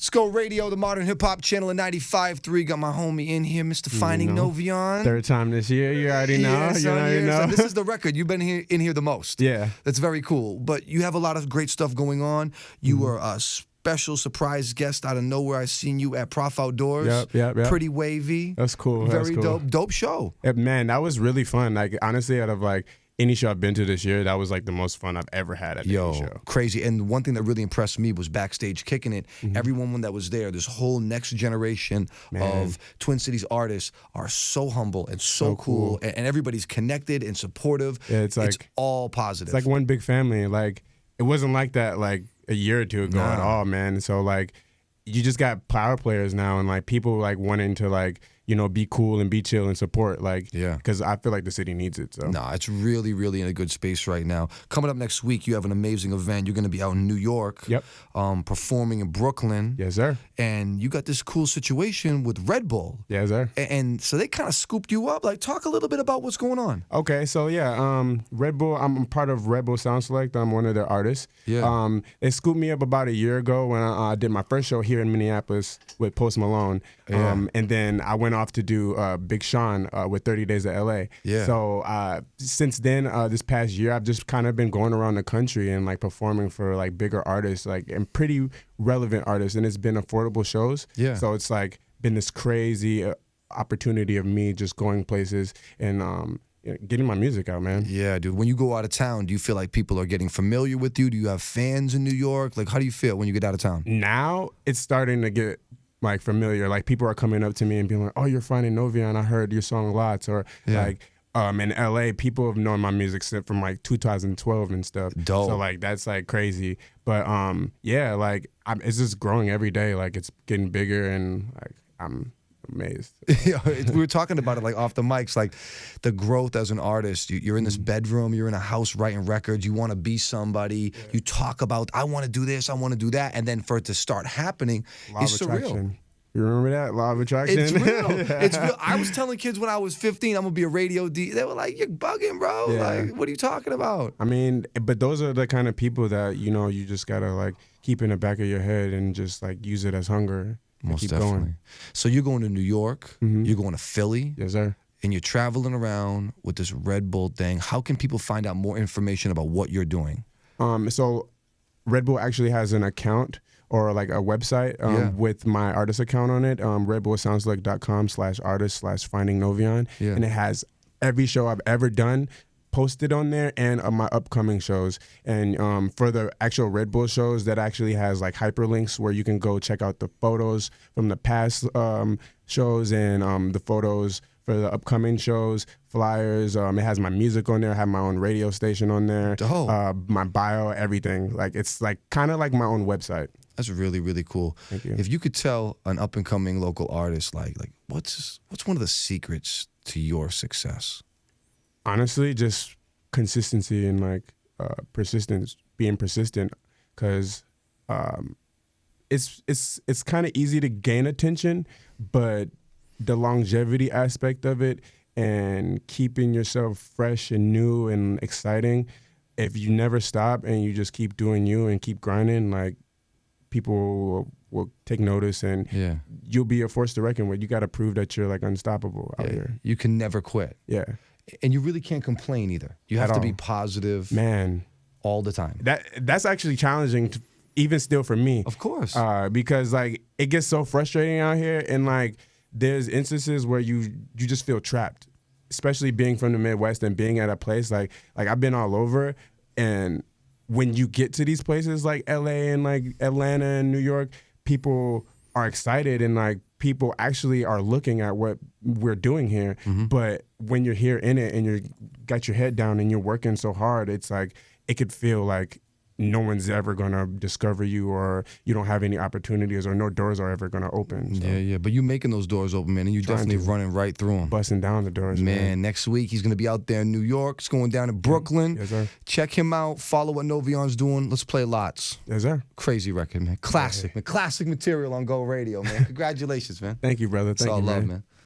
Let's go radio, the modern hip-hop channel at 95.3. Got my homie in here, Mr. Finding Novyon. Third time this year, you already know. Yeah, You already know. So this is the record. You've been in here the most. Yeah. That's very cool. But you have a lot of great stuff going on. You were a special surprise guest out of nowhere. I seen you at Prof Outdoors. Yep. Pretty wavy. That's cool. Very That's cool. dope show. Man, that was really fun. Like, honestly, out of like any show I've been to this year, that was like the most fun I've ever had at any show. Crazy. And one thing that really impressed me was backstage kicking it. Everyone that was there, this whole next generation of Twin Cities artists are so humble and so cool. And everybody's connected and supportive. Yeah, it's all positive. It's like one big family. Like, it wasn't like that like a year or two ago at all, man. So like, you just got power players now, and like people like wanting to like, you know, be cool and be chill and support, like, because I feel like the city needs it. So it's really, really in a good space right now. Coming up next week, you have an amazing event. You're going to be out in New York, performing in Brooklyn. Yes, sir. And you got this cool situation with Red Bull. Yes, sir. And so they kind of scooped you up. Like, talk a little bit about what's going on. Okay, so Red Bull. I'm part of Red Bull Sound Select. I'm one of their artists. Yeah. They scooped me up about a year ago when I did my first show here in Minneapolis with Post Malone. And then I went off to do Big Sean with 30 Days of LA. Yeah. So since then, this past year, I've just kind of been going around the country and like performing for like bigger artists, like, and pretty relevant artists, and it's been affordable shows. Yeah. So it's like been this crazy opportunity of me just going places and getting my music out, man. Yeah, dude. When you go out of town, do you feel like people are getting familiar with you? Do you have fans in New York? Like, how do you feel when you get out of town? Now it's starting to get like familiar. Like, people are coming up to me and being like, "Oh, you're Finding Novyon. I heard your song lots." Or like, in LA, people have known my music since from like 2012 and stuff. Dope. So like, that's like crazy. But like it's just growing every day. Like, it's getting bigger, and like I'm amazed. We were talking about it like off the mics, like the growth as an artist. You're in this bedroom, you're in a house writing records, you want to be somebody, you talk about, I want to do this, I want to do that, and then for it to start happening is surreal. You remember that? Law of Attraction? It's real. It's real. I was telling kids when I was 15, I'm going to be a radio DJ. They were like, "You're bugging, bro. Like, what are you talking about?" I mean, but those are the kind of people that, you know, you just got to like keep in the back of your head and just like use it as hunger. Most keep definitely. Going. So you're going to New York, you're going to Philly. Yes, sir. And you're traveling around with this Red Bull thing. How can people find out more information about what you're doing? So Red Bull actually has an account or like a website with my artist account on it, redbullsoundselect.com/artist/Finding Novyon. And it has every show I've ever done posted on there, and my upcoming shows. And for the actual Red Bull shows, that actually has like hyperlinks where you can go check out the photos from the past shows and the photos for the upcoming shows, flyers. It has my music on there. I have my own radio station on there. My bio, everything. Like, it's like kind of like my own website. That's really, really cool. Thank you. If you could tell an up and coming local artist, like what's one of the secrets to your success? Honestly, just consistency and like persistence, being persistent, because it's kind of easy to gain attention, but the longevity aspect of it and keeping yourself fresh and new and exciting, if you never stop and you just keep doing you and keep grinding, like, people will take notice, and you'll be a force to reckon with. You got to prove that you're like unstoppable out here. You can never quit. Yeah. And you really can't complain either. You have to be positive, man, all the time. That's actually challenging, even still for me. Of course. Because like it gets so frustrating out here, and like there's instances where you just feel trapped, especially being from the Midwest and being at a place like I've been all over, and when you get to these places like LA and like Atlanta and New York, people are excited and like people actually are looking at what we're doing here. But when you're here in it and you got your head down and you're working so hard, it's like it could feel like no one's ever gonna discover you, or you don't have any opportunities, or no doors are ever gonna open. So. Yeah. But you making those doors open, man, and you definitely running right through them. Busting down the doors, man. Next week he's gonna be out there in New York. It's going down in Brooklyn. Yes, sir. Check him out. Follow what Novyon's doing. Let's play lots. Yes, sir. Crazy record, man. Classic, man. Classic material on Go Radio, man. Congratulations, man. Thank you, brother. It's all love, man.